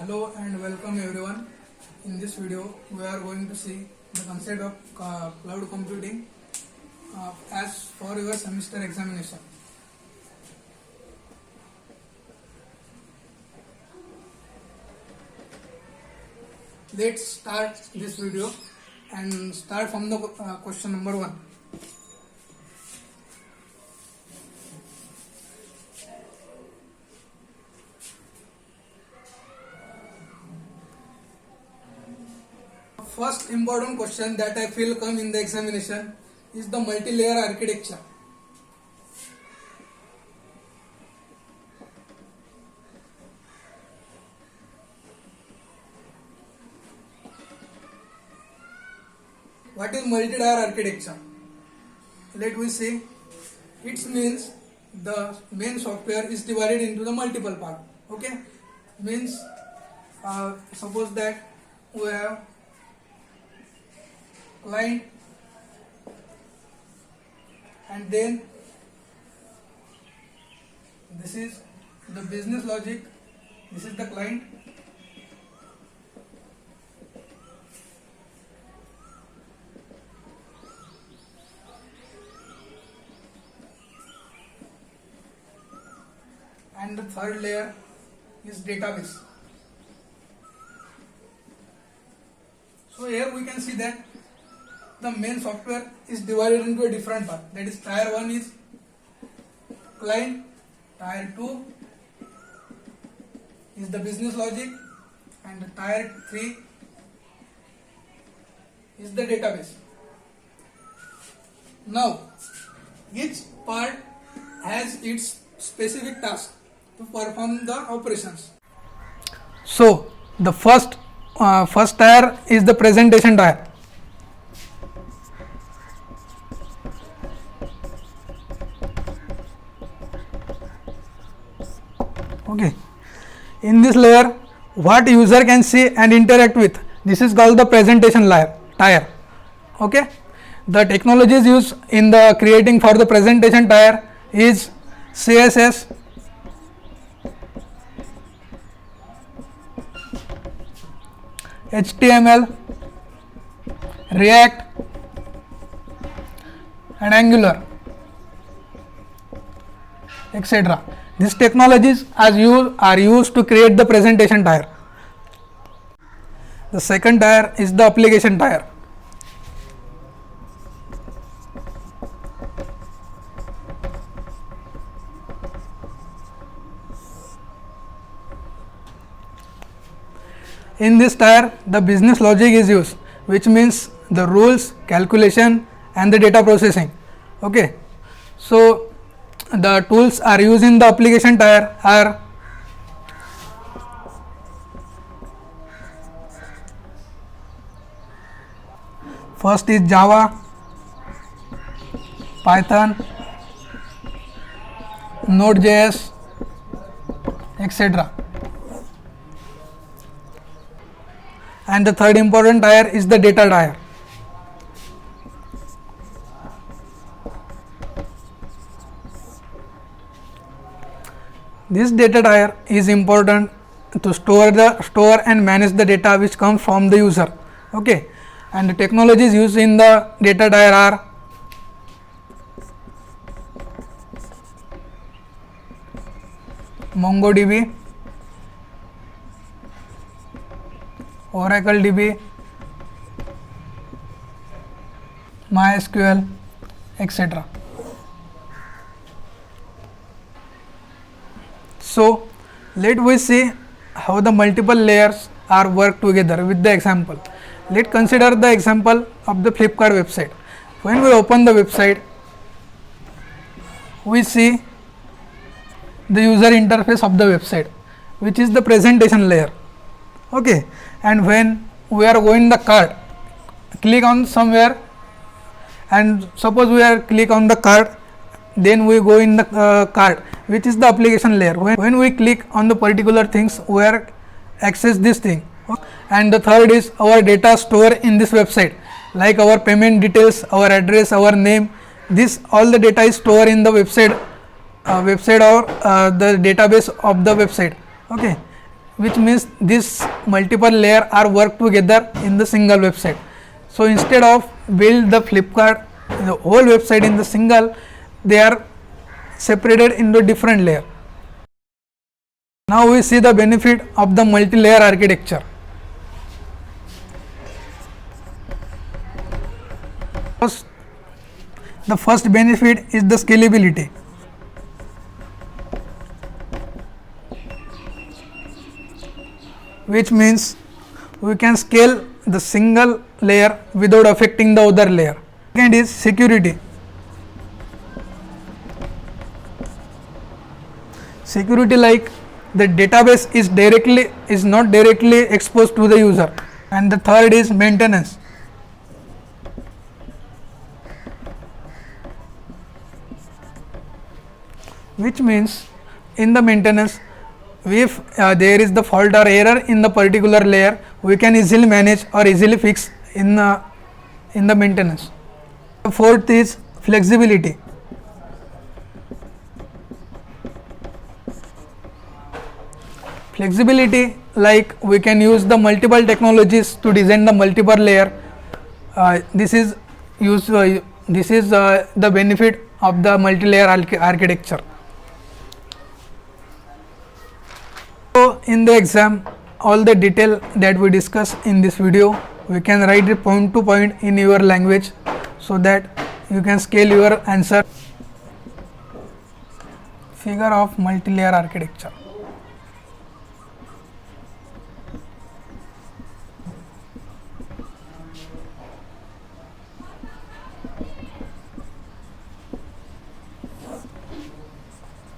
Hello and welcome everyone. In this video we are going to see the concept of cloud computing as for your semester examination. Let's start this video and start from the question number 1. First important question that I feel come in the examination is the multi-layer architecture. What is multi-layer architecture? Let me see. It means the main software is divided into the multiple part. Okay, means suppose that we have client and then this is the business logic, this is the client, and the third layer is database. So here we can see that the main software is divided into a different part. That is, tier 1 is client, tier 2 is the business logic, and tier 3 is the database. Now, each part has its specific task to perform the operations. So, the first tier is the presentation tier. Okay, in this layer what user can see and interact with, this is called the presentation layer tier. Okay, the technologies used in the creating for the presentation tier is CSS, HTML, React and Angular, etc. These technologies are used to create the presentation tier. The second tier is the application tier. In this tier, the business logic is used, which means the rules, calculation and the data processing. Okay, so the tools are used in the application tier are first is Java, Python, Node.js, etc. And the third important tier is the data tier. This data tier is important to store and manage the data which comes from the user. Okay, and the technologies used in the data tier are MongoDB, Oracle DB, MySQL, etc. So, let us see how the multiple layers are work together with the example. Let's consider the example of the Flipkart website. When we open the website, we see the user interface of the website, which is the presentation layer. Okay, and when we are going the cart, click on somewhere, and suppose we are click on the cart, then we go in the cart, which is the application layer. When we click on the particular things, we are access this thing. And the third is our data store in this website, like our payment details, our address, our name. This all the data is stored in the website or the database of the website. Okay, which means this multiple layer are work together in the single website. So instead of build the Flipkart the whole website in the single, they are separated into different layer. Now we see the benefit of the multi-layer architecture. The first benefit is the scalability. Which means we can scale the single layer without affecting the other layer. Second is security. Security, like the database is not directly exposed to the user. And the third is maintenance. Which means in the maintenance, if there is the fault or error in the particular layer, we can easily manage or easily fix in the maintenance. The fourth is flexibility. Flexibility, like we can use the multiple technologies to design the multiple layer. This is the benefit of the multi-layer architecture. So in the exam, all the detail that we discuss in this video, we can write it point to point in your language, so that you can scale your answer. Figure of multi-layer architecture.